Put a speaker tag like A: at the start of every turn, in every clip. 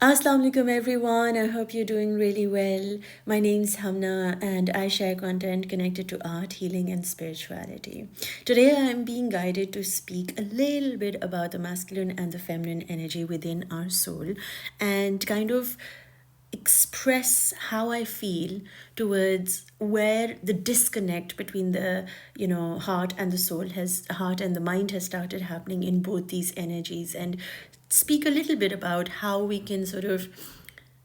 A: Assalamu alaikum everyone. I hope you're doing really well. My name's Hamna and I share content connected to art, healing and spirituality. Today I am being guided to speak a little bit about the masculine and the feminine energy within our soul and kind of express how I feel towards where the disconnect between the heart and the soul has heart and the mind has started happening in both these energies, and speak a little bit about how we can sort of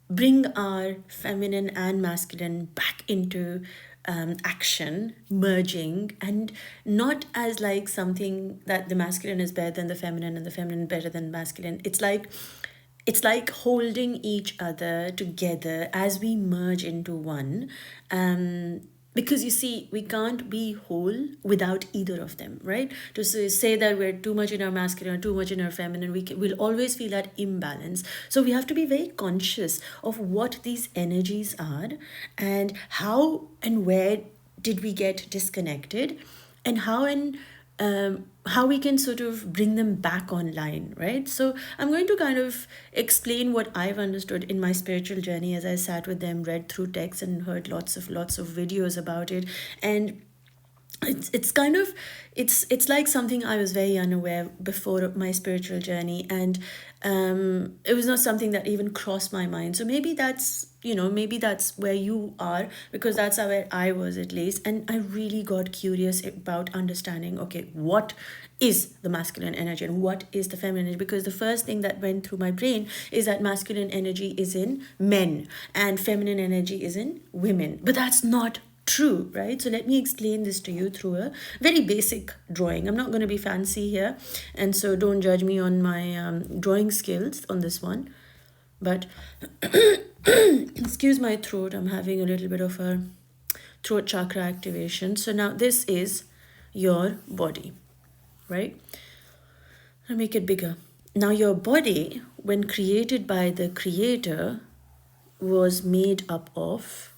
A: bring our feminine and masculine back into action, merging, and not as like something that the masculine is better than the feminine and the feminine better than masculine. It's like holding each other together as we merge into one. Because you see, we can't be whole without either of them, right? To say that we're too much in our masculine or too much in our feminine, we'll always feel that imbalance. So we have to be very conscious of what these energies are and how and where did we get disconnected, and how we can sort of bring them back online, right? So I'm going to kind of explain what I've understood in my spiritual journey as I sat with them, read through texts, and heard lots of videos about it. And it's kind of it's like something I was very unaware before my spiritual journey, and it was not something that even crossed my mind. So maybe that's where you are, because that's where I was, at least. And I really got curious about understanding, okay, what is the masculine energy and what is the feminine energy, because the first thing that went through my brain is that masculine energy is in men and feminine energy is in women, but that's not true, right? So let me explain this to you through a very basic drawing. I'm not going to be fancy here, and so don't judge me on my drawing skills on this one. But excuse my throat, I'm having a little bit of a throat chakra activation. So now this is your body, right? I'll make it bigger. Now your body, when created by the creator, was made up of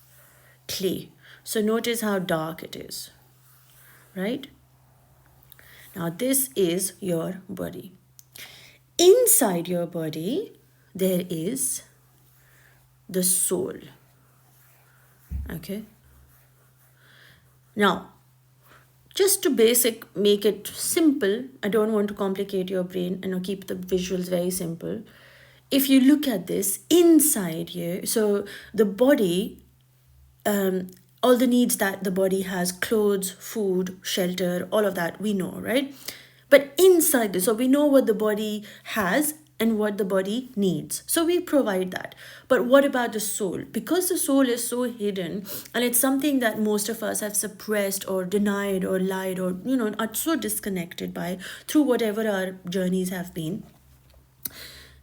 A: clay. So notice how dark it is, right? Now this is your body. Inside your body, there is the soul. Okay? Now, just to make it simple, I don't want to complicate your brain and I'll keep the visuals very simple. If you look at this inside here, so the body, all the needs that the body has, clothes, food, shelter, all of that, we know, right? But inside this, so we know what the body has and what the body needs. So we provide that. But what about the soul? Because the soul is so hidden and it's something that most of us have suppressed or denied or lied or, are so disconnected by through whatever our journeys have been,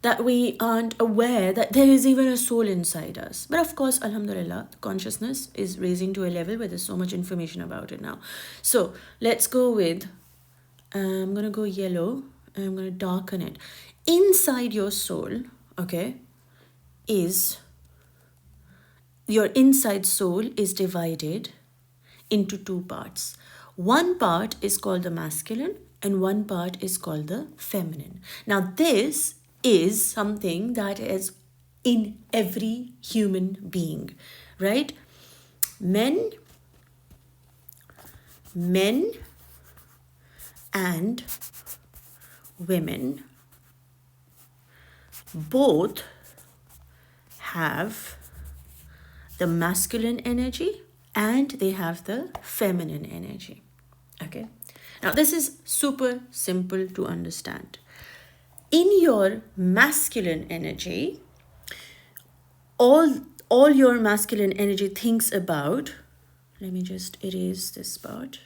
A: that we aren't aware that there is even a soul inside us. But of course, alhamdulillah, consciousness is raising to a level where there's so much information about it now. So let's go with, I'm going to go yellow and I'm going to darken it. Inside your soul, okay, is your inside soul is divided into two parts. One part is called the masculine and one part is called the feminine. Now this is something that is in every human being, right? Men and women both have the masculine energy and they have the feminine energy. Okay, now this is super simple to understand. In your masculine energy, all your masculine energy thinks about, let me just erase this part.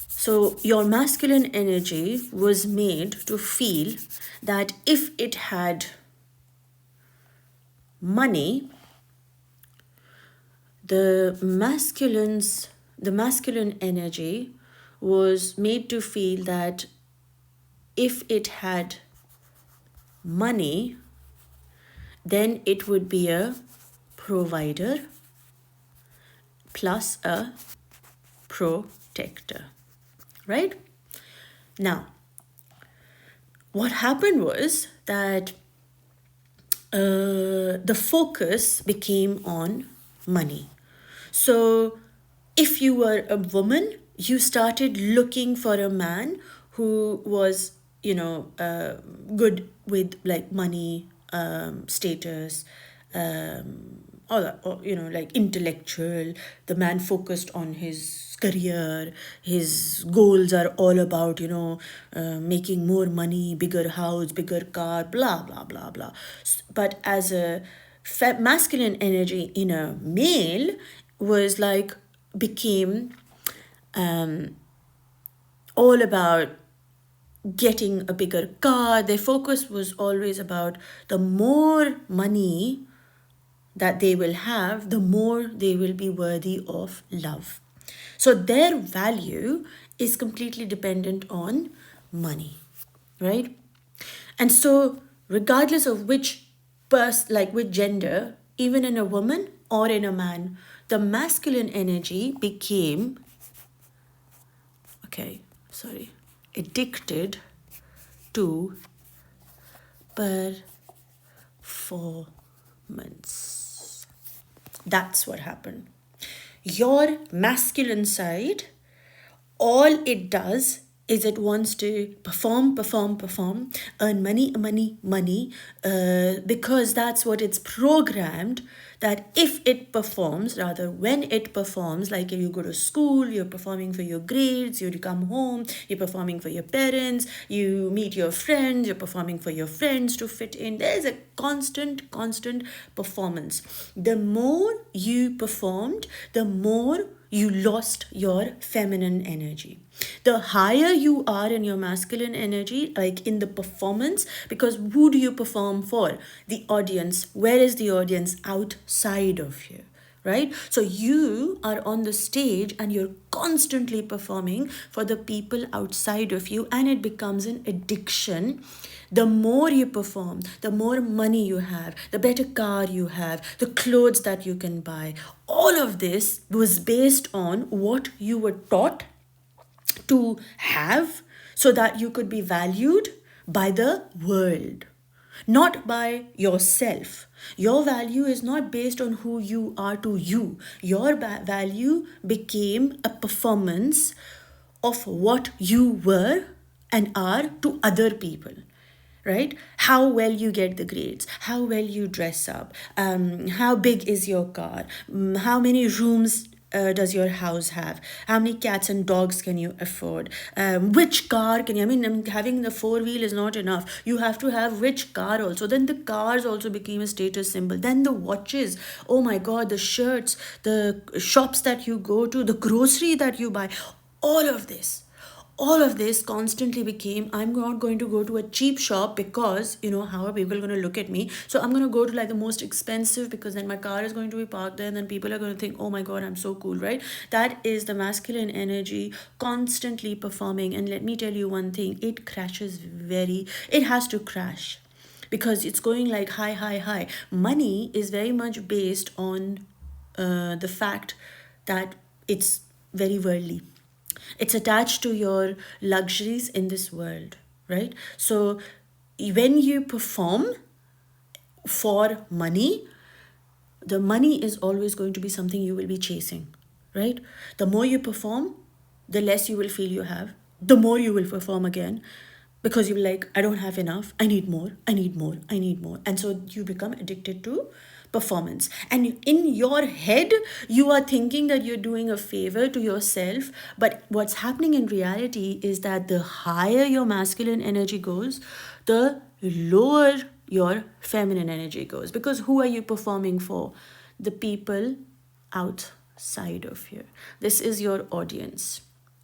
A: So your masculine energy was made to feel that if it had money, the masculine energy was made to feel that if it had money, then it would be a provider plus a protector, right? Now, what happened was that the focus became on money. So if you were a woman, you started looking for a man who was, good with like money, status, all that, or, like intellectual. The man focused on his career. His goals are all about, making more money, bigger house, bigger car, blah, blah, blah, blah. But as a masculine energy in a male was like, became all about getting a bigger car. Their focus was always about the more money that they will have, the more they will be worthy of love. So their value is completely dependent on money, right? And so, regardless of which which gender, even in a woman or in a man, the masculine energy became, addicted to performance. That's what happened. Your masculine side, all it does is it wants to perform, earn money, because that's what it's programmed, that if it performs, rather when it performs, like if you go to school, you're performing for your grades, you come home, you're performing for your parents, you meet your friends, you're performing for your friends to fit in. There's a constant performance. The more you performed, the more you lost your feminine energy. The higher you are in your masculine energy, like in the performance, because who do you perform for? The audience. Where is the audience? Outside of you, right? So you are on the stage and you're constantly performing for the people outside of you, and it becomes an addiction. The more you perform, the more money you have, the better car you have, the clothes that you can buy. All of this was based on what you were taught to have so that you could be valued by the world, not by yourself. Your value is not based on who you are to you. Your value became a performance of what you were and are to other people, right? How well you get the grades, how well you dress up, how big is your car, how many rooms does your house have, how many cats and dogs can you afford, which car can you, having the four-wheel is not enough, you have to have which car also. Then the cars also became a status symbol. Then the watches, oh my god, the shirts, the shops that you go to, the grocery that you buy, all of this constantly became, I'm not going to go to a cheap shop because, how are people going to look at me? So I'm going to go to like the most expensive, because then my car is going to be parked there and then people are going to think, oh my God, I'm so cool, right? That is the masculine energy constantly performing. And let me tell you one thing, it has to crash, because it's going like high. Money is very much based on the fact that it's very worldly. It's attached to your luxuries in this world, right? So when you perform for money, the money is always going to be something you will be chasing, right? The more you perform, the less you will feel you have. The more you will perform again, because you're like, I don't have enough. I need more. And so you become addicted to performance. And in your head, you are thinking that you're doing a favor to yourself. But what's happening in reality is that the higher your masculine energy goes, the lower your feminine energy goes. Because who are you performing for? The people outside of you. This is your audience,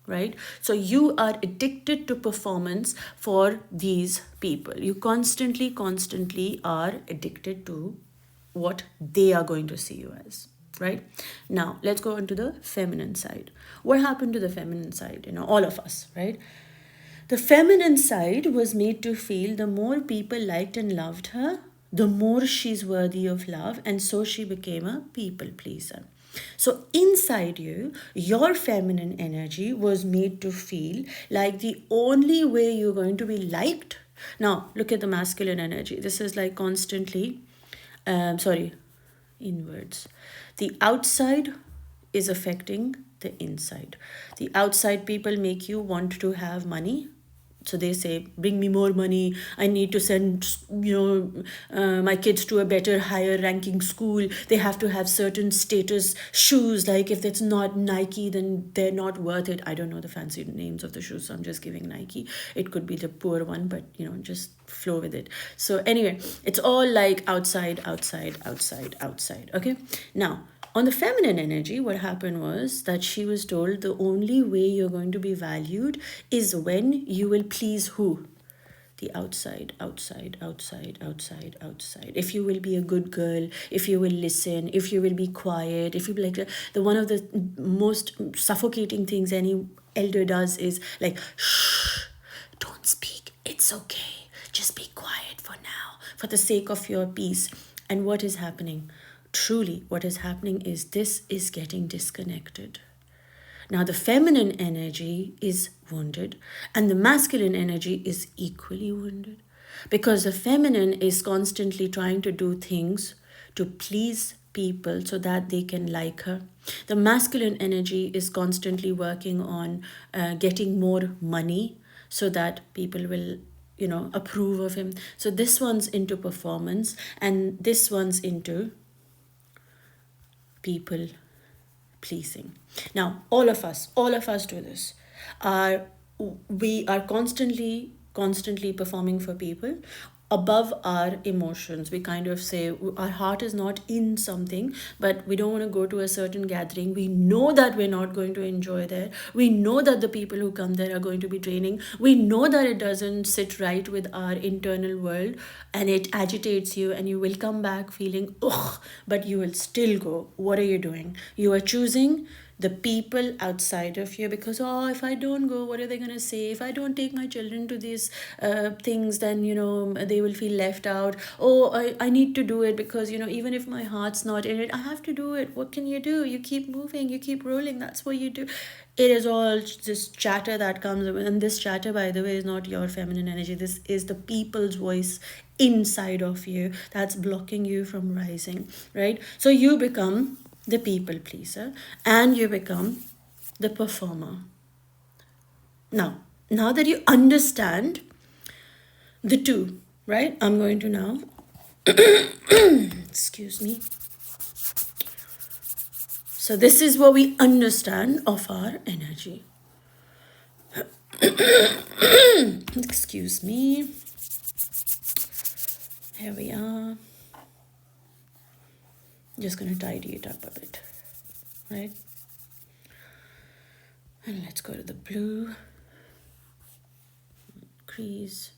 A: right? So you are addicted to performance for these people. You constantly are addicted to what they are going to see you as, right? Now, let's go into the feminine side. What happened to the feminine side? All of us, right? The feminine side was made to feel the more people liked and loved her, the more she's worthy of love, and so she became a people pleaser. So inside you, your feminine energy was made to feel like the only way you're going to be liked Now, look at the masculine energy. This is like constantly, inwards. The outside is affecting the inside. The outside people make you want to have money. So they say, bring me more money. I need to send, my kids to a better, higher ranking school. They have to have certain status shoes. Like if it's not Nike, then they're not worth it. I don't know the fancy names of the shoes, so I'm just giving Nike. It could be the poor one, but just flow with it. So anyway, it's all like outside, outside, outside, outside. Okay. Now, on the feminine energy, what happened was that she was told the only way you're going to be valued is when you will please who? The outside, outside, outside, outside, outside. If you will be a good girl, if you will listen, if you will be quiet, if you be like the one of the most suffocating things any elder does is like, shh, don't speak. It's okay. Just be quiet for now, for the sake of your peace. And what is happening? Truly, what is happening is this is getting disconnected. Now, the feminine energy is wounded, and the masculine energy is equally wounded because the feminine is constantly trying to do things to please people so that they can like her. The masculine energy is constantly working on getting more money so that people will approve of him. So this one's into performance and this one's into people pleasing. Now, all of us do this. We are constantly performing for people above our emotions. We kind of say our heart is not in something, but we don't want to go to a certain gathering. We know that we're not going to enjoy there. We know that the people who come there are going to be draining. We know that it doesn't sit right with our internal world and it agitates you and you will come back feeling ugh, but you will still go. What are you doing? You are choosing the people outside of you because if I don't go, what are they going to say? If I don't take my children to these things, then they will feel left out. I need to do it because even if my heart's not in it, I have to do it. What can you do? You keep moving, you keep rolling. That's what you do. It is all this chatter that comes, and this chatter, by the way, is not your feminine energy. This is the people's voice inside of you that's blocking you from rising, right? So you become the people pleaser and you become the performer. Now that you understand the two, right? I'm going to now excuse me. So this is what we understand of our energy. Excuse me. Here we are. Just going to tidy it up a bit, right? And let's go to the blue. Crease.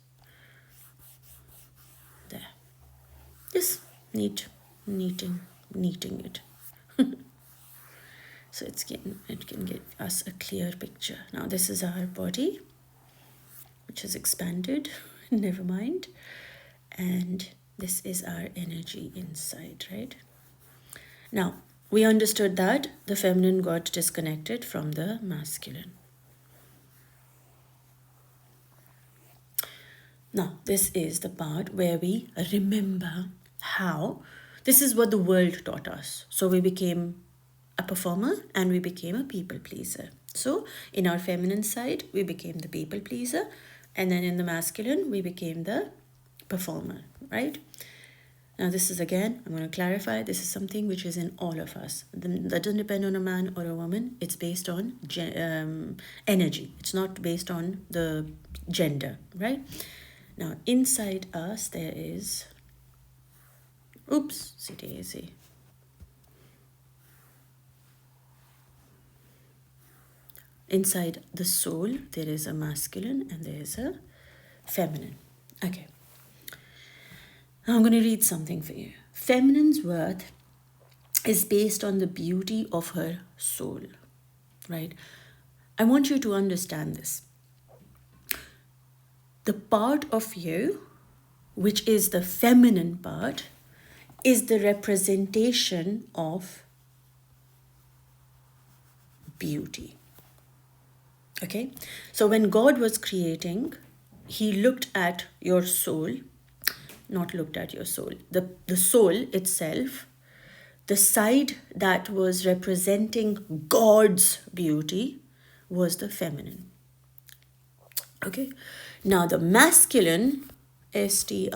A: There. Just kneading it. So it can give us a clear picture. Now this is our body, which is expanded. Never mind. And this is our energy inside, right? Now, we understood that the feminine got disconnected from the masculine. Now, this is the part where we remember how. This is what the world taught us. So we became a performer and we became a people pleaser. So in our feminine side, we became the people pleaser. And then in the masculine, we became the performer, right? Now this is, again, I'm going to clarify, this is something which is in all of us. That doesn't depend on a man or a woman. It's based on energy. It's not based on the gender, right? Now inside us there is, oopsie daisy. Inside the soul, there is a masculine and there is a feminine. Okay. Now I'm going to read something for you. Feminine's worth is based on the beauty of her soul, right? I want you to understand this. The part of you, which is the feminine part, is the representation of beauty. Okay? So when God was creating, he looked at your soul, not looked at your soul, the soul itself, the side that was representing God's beauty was the feminine. Okay, now the masculine, strength,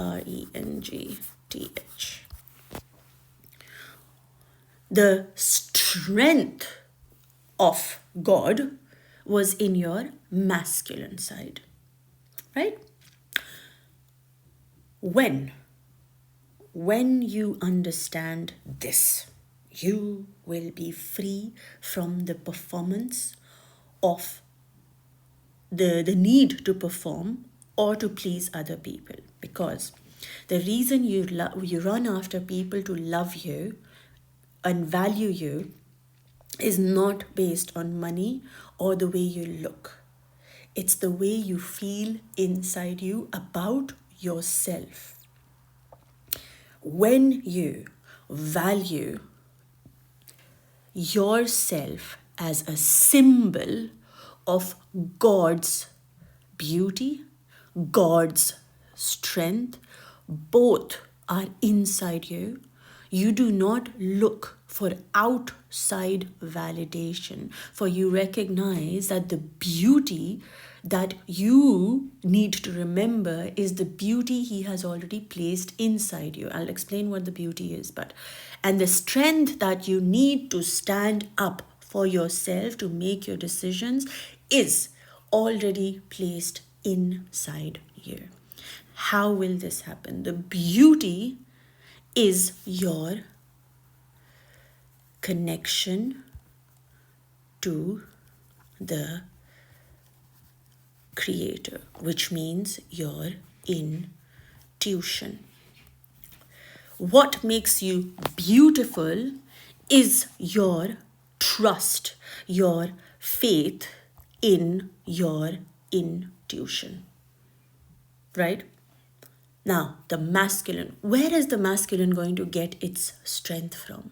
A: the strength of God was in your masculine side, right? When you understand this, you will be free from the performance of the need to perform or to please other people. Because the reason you run after people to love you and value you is not based on money or the way you look. It's the way you feel inside you about yourself. When you value yourself as a symbol of God's beauty, God's strength, both are inside you. You do not look for outside validation, for you recognize that the beauty that you need to remember is the beauty He has already placed inside you. I'll explain what the beauty is, and the strength that you need to stand up for yourself to make your decisions is already placed inside you. How will this happen? The beauty is your connection to the Creator, which means your intuition. What makes you beautiful is your trust, your faith in your intuition. Right? Now, the masculine. Where is the masculine going to get its strength from?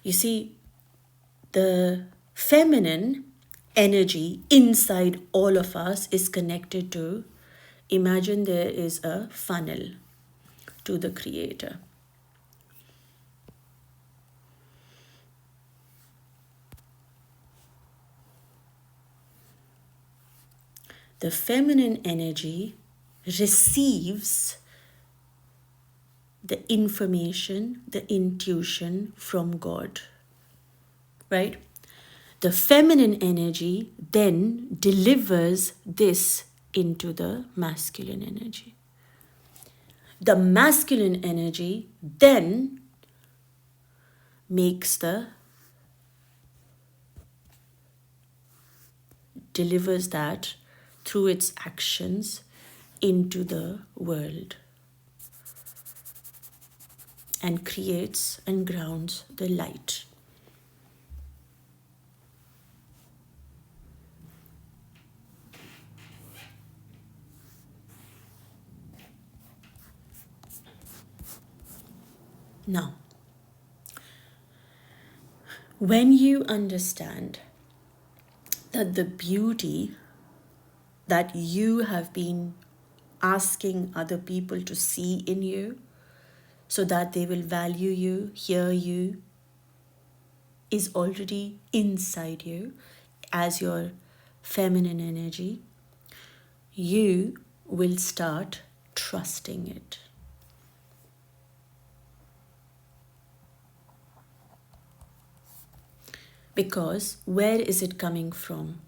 A: You see, the feminine energy inside all of us is connected to, imagine there is a funnel to the Creator. The feminine energy receives the information, the intuition from God, right? The feminine energy then delivers this into the masculine energy. The masculine energy then delivers that through its actions into the world and creates and grounds the light. Now, when you understand that the beauty that you have been asking other people to see in you so that they will value you, hear you, is already inside you as your feminine energy, you will start trusting it. Because where is it coming from?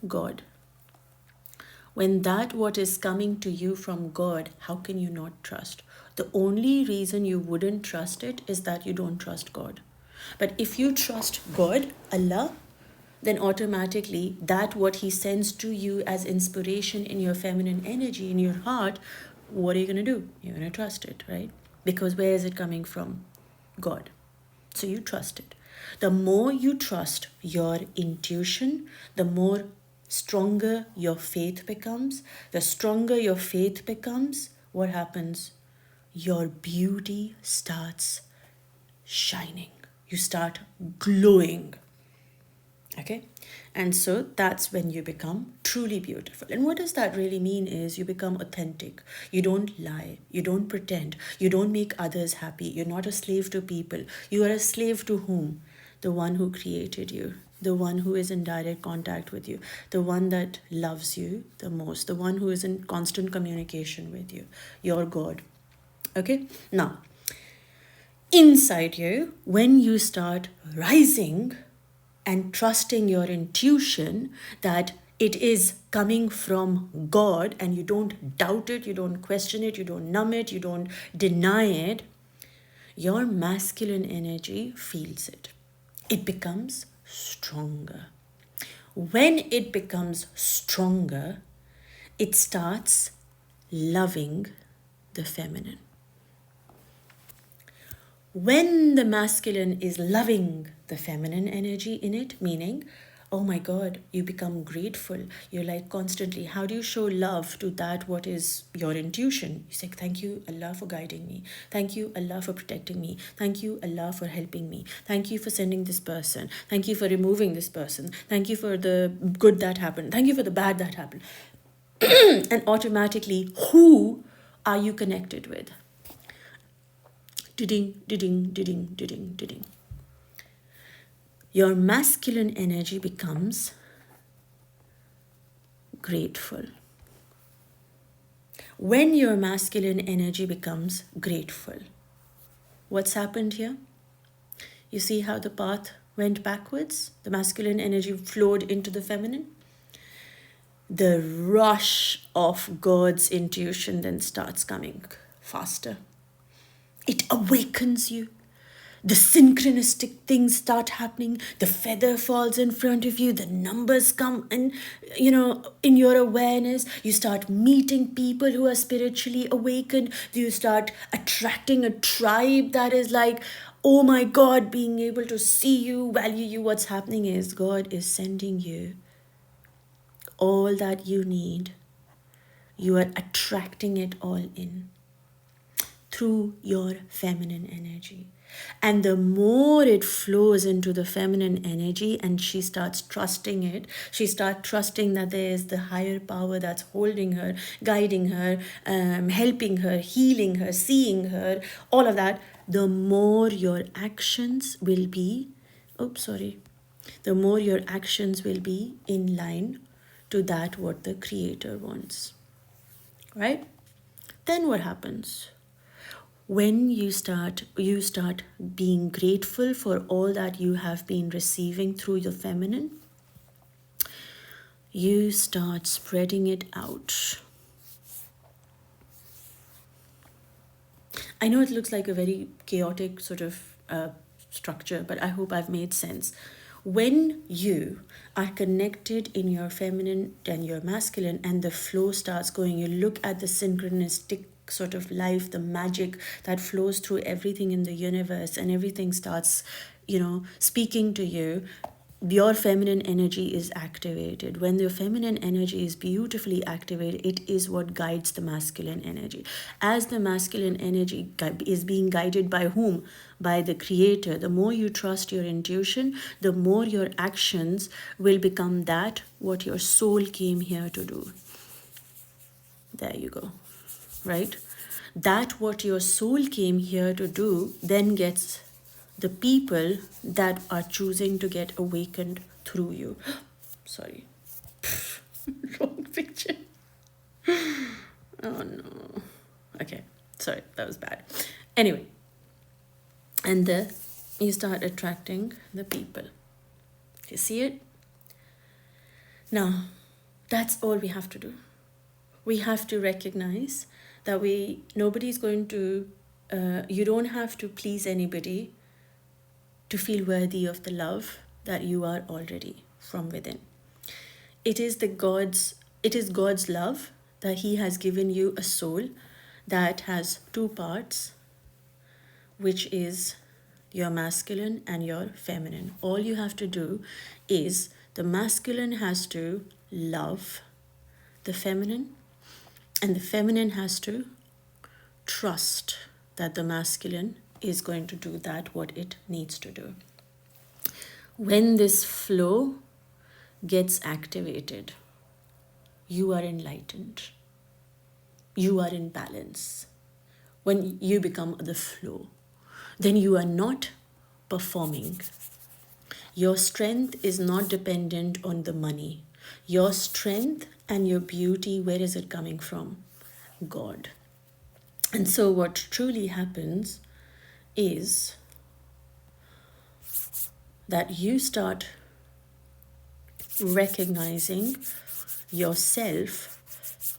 A: God. When that what is coming to you from God, how can you not trust? The only reason you wouldn't trust it is that you don't trust God. But if you trust God, Allah, then automatically that what He sends to you as inspiration in your feminine energy, in your heart, what are you going to do? You're going to trust it, right? Because where is it coming from? God. So you trust it. The more you trust your intuition, the more stronger your faith becomes. The stronger your faith becomes, what happens? Your beauty starts shining. You start glowing. Okay? And so that's when you become truly beautiful. And what does that really mean is you become authentic. You don't lie. You don't pretend. You don't make others happy. You're not a slave to people. You are a slave to whom? The one who created you, the one who is in direct contact with you, the one that loves you the most, the one who is in constant communication with you, your God. Okay? Now, inside you, when you start rising and trusting your intuition that it is coming from God, and you don't doubt it, you don't question it, you don't numb it, you don't deny it, your masculine energy feels it. It becomes stronger. When it becomes stronger, it starts loving the feminine. When the masculine is loving the feminine energy in it, meaning, oh my God, you become grateful. You're like constantly, how do you show love to that what is your intuition? You say, thank you, Allah, for guiding me. Thank you, Allah, for protecting me. Thank you, Allah, for helping me. Thank you for sending this person. Thank you for removing this person. Thank you for the good that happened. Thank you for the bad that happened. And automatically, who are you connected with? Ding, ding, ding, ding, ding. Your masculine energy becomes grateful. When your masculine energy becomes grateful, what's happened here? You see how the path went backwards? The masculine energy flowed into the feminine. The rush of God's intuition then starts coming faster. It awakens you. The synchronistic things start happening. The feather falls in front of you. The numbers come and, in your awareness. You start meeting people who are spiritually awakened. You start attracting a tribe that is like, oh my God, being able to see you, value you. What's happening is God is sending you all that you need. You are attracting it all in through your feminine energy. And the more it flows into the feminine energy and she starts trusting it, she starts trusting that there is the higher power that's holding her, guiding her, helping her, healing her, seeing her, all of that, the more your actions will be, the more your actions will be in line to that what the Creator wants. Right? Then what happens? When you start being grateful for all that you have been receiving through your feminine, you start spreading it out. I know it looks like a very chaotic sort of structure, but I hope I've made sense. When you are connected in your feminine and your masculine and the flow starts going, you look at the synchronistic sort of life, the magic that flows through everything in the universe, and everything starts, speaking to you. Your feminine energy is activated. When your feminine energy is beautifully activated, it is what guides the masculine energy. As the masculine energy is being guided by whom? By the Creator. The more you trust your intuition, the more your actions will become that what your soul came here to do. There you go. Right? That what your soul came here to do then gets the people that are choosing to get awakened through you. Sorry. Wrong picture. Oh no. Okay. Sorry, that was bad. Anyway. And you start attracting the people. You see it? Now, that's all we have to do. We have to recognize that nobody's going to, you don't have to please anybody to feel worthy of the love that you are already from within. It is God's love that He has given you a soul that has two parts, which is your masculine and your feminine. All you have to do is the masculine has to love the feminine, and the feminine has to trust that the masculine is going to do that what it needs to do. When this flow gets activated, you are enlightened. You are in balance. When you become the flow, then you are not performing. Your strength is not dependent on the money. Your strength and your beauty, where is it coming from? God. And so, what truly happens is that you start recognizing yourself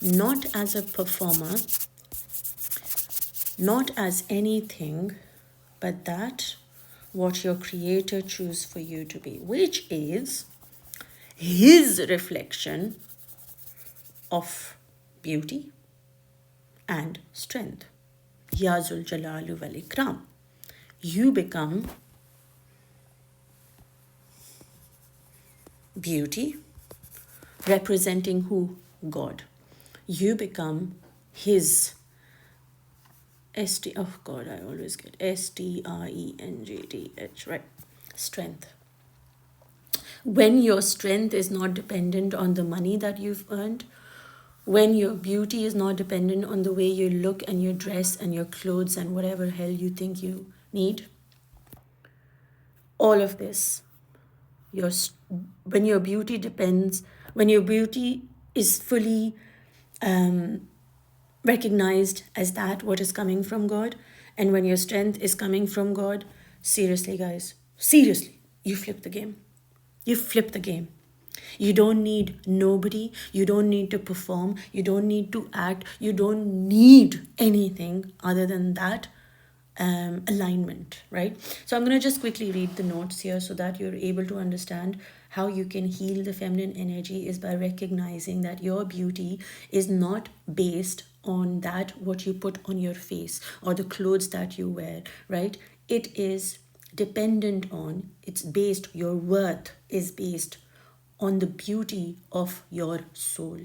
A: not as a performer, not as anything, but that what your creator chooses for you to be, which is his reflection of beauty and strength. Ya Zul Jalalu wal Ikram. You become beauty, representing who? God. You become his oh God, I always get strength, right? Strength. When your strength is not dependent on the money that you've earned, when your beauty is not dependent on the way you look and your dress and your clothes and whatever hell you think you need, all of this, when your beauty depends, when your beauty is fully recognized as that what is coming from God, and when your strength is coming from God, seriously guys, seriously, you flip the game. You flip the game. You don't need nobody. You don't need to perform. You don't need to act. You don't need anything other than that alignment, right? So I'm going to just quickly read the notes here so that you're able to understand how you can heal the feminine energy is by recognizing that your beauty is not based on that what you put on your face or the clothes that you wear, right? It is dependent on, it's based, your worth is based on the beauty of your soul.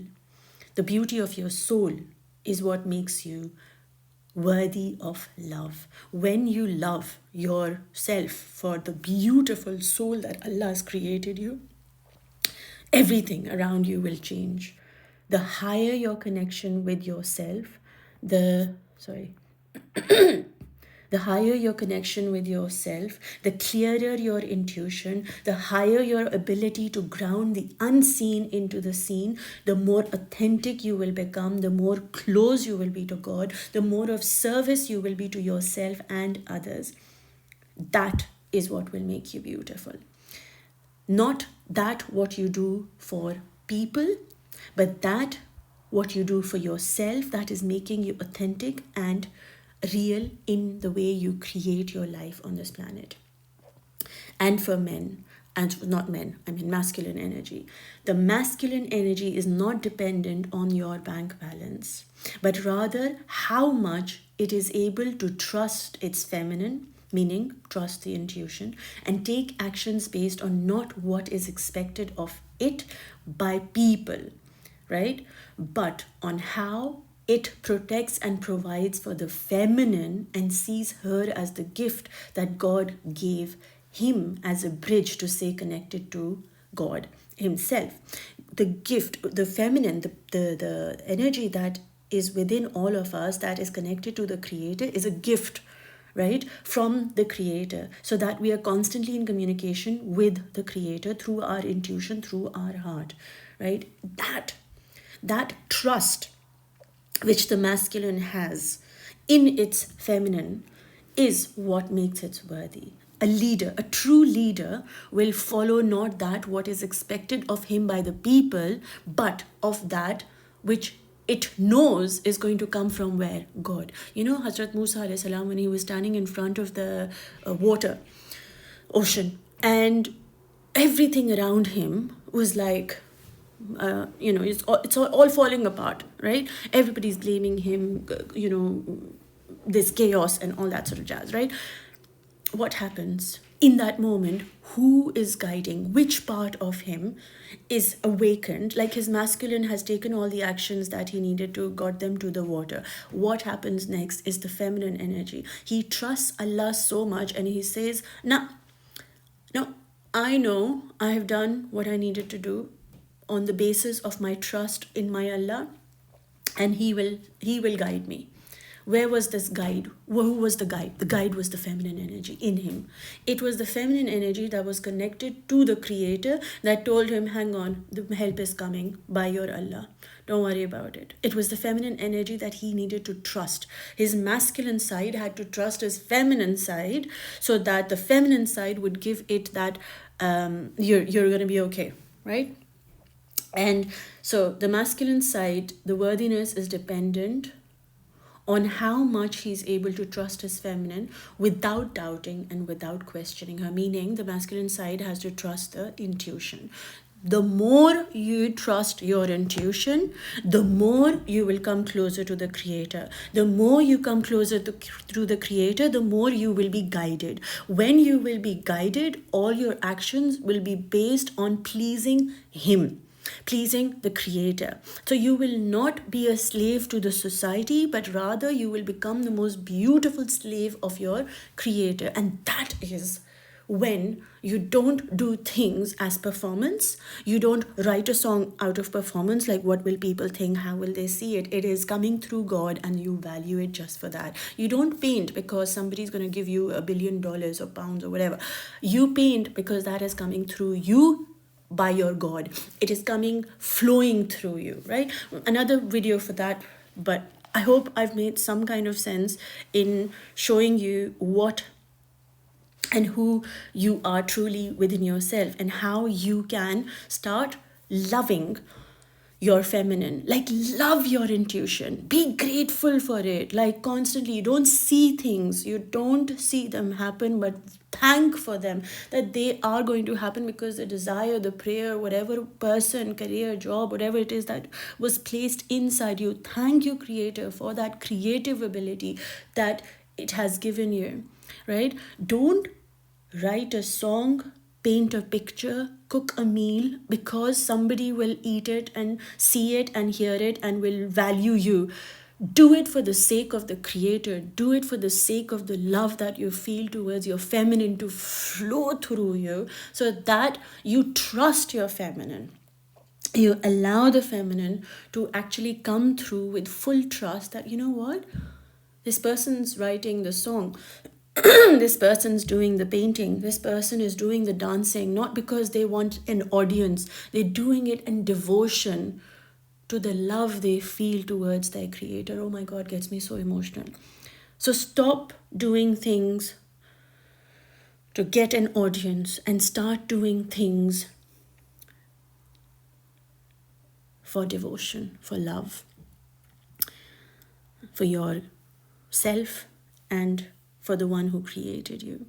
A: The beauty of your soul is what makes you worthy of love. When you love yourself for the beautiful soul that Allah has created you, everything around you will change. The higher your connection with yourself, the higher your connection with yourself, the clearer your intuition, the higher your ability to ground the unseen into the seen, the more authentic you will become, the more close you will be to God, the more of service you will be to yourself and others. That is what will make you beautiful. Not that what you do for people, but that what you do for yourself, that is making you authentic and real in the way you create your life on this planet. And for men, and not men, I mean masculine energy. The masculine energy is not dependent on your bank balance, but rather how much it is able to trust its feminine, meaning trust the intuition, and take actions based on not what is expected of it by people, right? But on how it protects and provides for the feminine and sees her as the gift that God gave him as a bridge to stay connected to God himself. The gift, the feminine, the energy that is within all of us that is connected to the Creator is a gift, right, from the Creator, so that we are constantly in communication with the Creator through our intuition, through our heart, right? That trust which the masculine has in its feminine is what makes it worthy. A leader, a true leader, will follow not that what is expected of him by the people, but of that which it knows is going to come from where? God. You know, Hazrat Musa alayhi salam, when he was standing in front of the ocean, and everything around him was like, it's all falling apart, right? Everybody's blaming him, this chaos and all that sort of jazz, right? What happens in that moment? Who is guiding? Which part of him is awakened? Like his masculine has taken all the actions that he needed to, got them to the water. What happens next is the feminine energy. He trusts Allah so much and he says, no, I know I have done what I needed to do on the basis of my trust in my Allah, and he will guide me. Where was this guide? Who was the guide? The guide was the feminine energy in him. It was the feminine energy that was connected to the creator that told him, hang on, the help is coming by your Allah. Don't worry about it. It was the feminine energy that he needed to trust. His masculine side had to trust his feminine side, so that the feminine side would give it that you're going to be okay, right? And so the masculine side, the worthiness is dependent on how much he's able to trust his feminine without doubting and without questioning her. Meaning, the masculine side has to trust the intuition. The more you trust your intuition, the more you will come closer to the creator. The more you come closer to the creator, the more you will be guided. When you will be guided, all your actions will be based on pleasing him, pleasing the creator. So you will not be a slave to the society, but rather you will become the most beautiful slave of your creator. And that is when you don't do things as performance. You don't write a song out of performance, like what will people think, how will they see it. It is coming through God, and you value it just for that. You don't paint because somebody's going to give you $1 billion or pounds or whatever. You paint because that is coming through you by your God. It is coming, flowing through you, right? Another video for that, but I hope I've made some kind of sense in showing you what and who you are truly within yourself, and how you can start loving your feminine. Like, love your intuition, be grateful for it, like constantly. You don't see things, you don't see them happen, but thank for them that they are going to happen, because the desire, the prayer, whatever person, career, job, whatever it is that was placed inside you, thank your creator for that creative ability that it has given you, right? Don't write a song, paint a picture, cook a meal because somebody will eat it and see it and hear it and will value you. Do it for the sake of the creator. Do it for the sake of the love that you feel towards your feminine to flow through you, so that you trust your feminine. You allow the feminine to actually come through with full trust that, you know what? This person's writing the song. This person's doing the painting. This person is doing the dancing, not because they want an audience. They're doing it in devotion to the love they feel towards their creator. Oh my God, gets me so emotional. So stop doing things to get an audience and start doing things for devotion, for love, for yourself and for the one who created you.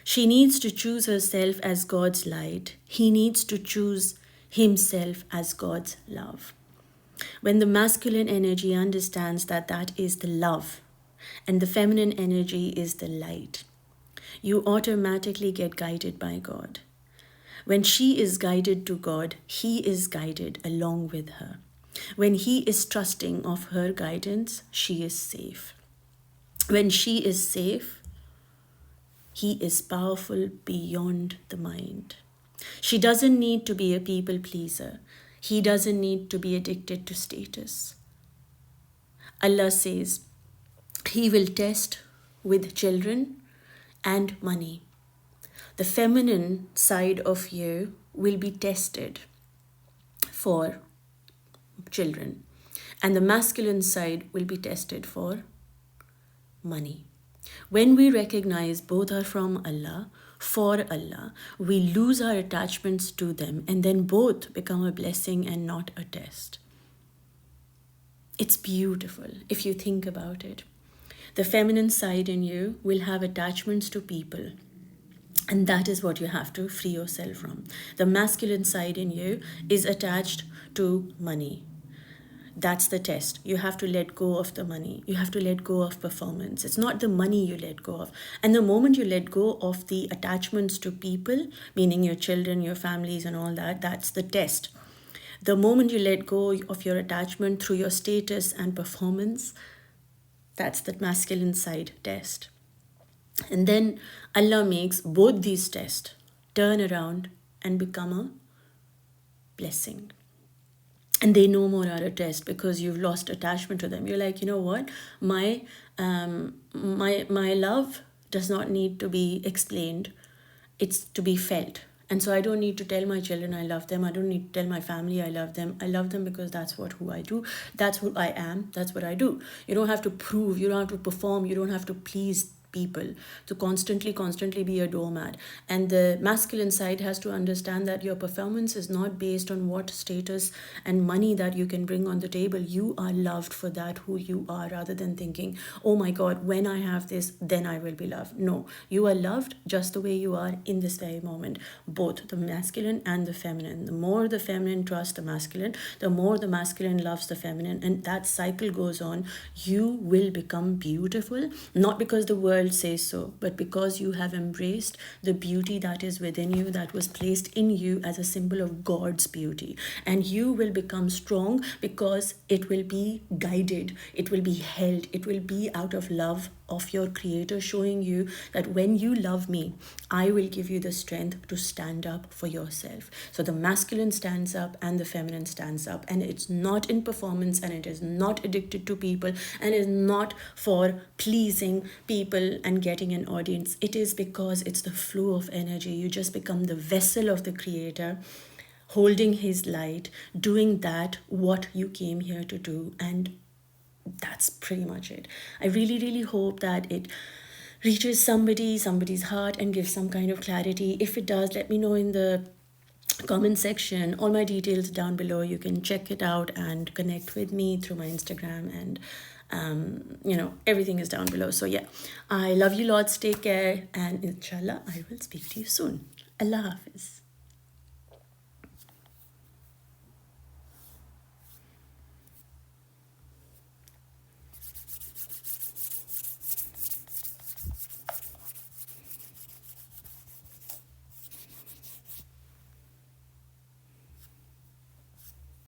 A: She needs to choose herself as God's light. He needs to choose himself as God's love. When the masculine energy understands that that is the love and the feminine energy is the light, you automatically get guided by God. When she is guided to God, he is guided along with her. When he is trusting of her guidance, she is safe. When she is safe, he is powerful beyond the mind. She doesn't need to be a people pleaser. He doesn't need to be addicted to status. Allah says he will test with children and money. The feminine side of you will be tested for children, and the masculine side will be tested for money. When we recognize both are from Allah, for Allah, we lose our attachments to them, and then both become a blessing and not a test. It's beautiful if you think about it. The feminine side in you will have attachments to people, and that is what you have to free yourself from. The masculine side in you is attached to money. That's the test. You have to let go of the money. You have to let go of performance. It's not the money you let go of. And the moment you let go of the attachments to people, meaning your children, your families and all that, that's the test. The moment you let go of your attachment through your status and performance, that's the masculine side test. And then Allah makes both these tests turn around and become a blessing. And they no more are a test because you've lost attachment to them. You're like, you know what, my love does not need to be explained, it's to be felt. And so I don't need to tell my children I love them, I don't need to tell my family I love them. I love them because that's what who I do, that's who I am, that's what I do. You don't have to prove, you don't have to perform, you don't have to please people to constantly be a doormat. And the masculine side has to understand that your performance is not based on what status and money that you can bring on the table. You are loved for that who you are, rather than thinking, oh my god, when I have this then I will be loved. No, you are loved just the way you are in this very moment, both the masculine and the feminine. The more the feminine trusts the masculine, the more the masculine loves the feminine, and that cycle goes on. You will become beautiful, not because the world says so, but because you have embraced the beauty that is within you, that was placed in you as a symbol of God's beauty. And you will become strong because it will be guided, it will be held, it will be out of love of your creator, showing you that when you love me, I will give you the strength to stand up for yourself. So the masculine stands up and the feminine stands up, and it's not in performance, and it is not addicted to people, and is not for pleasing people and getting an audience. It is because it's the flow of energy. You just become the vessel of the creator, holding his light, doing that what you came here to do. And that's pretty much it. I really hope that it reaches somebody's heart and gives some kind of clarity. If it does, let me know in the comment section. All my details down below, you can check it out and connect with me through my Instagram, and everything is down below. So yeah, I love you lots, take care, and inshallah I will speak to you soon. Allah Hafiz.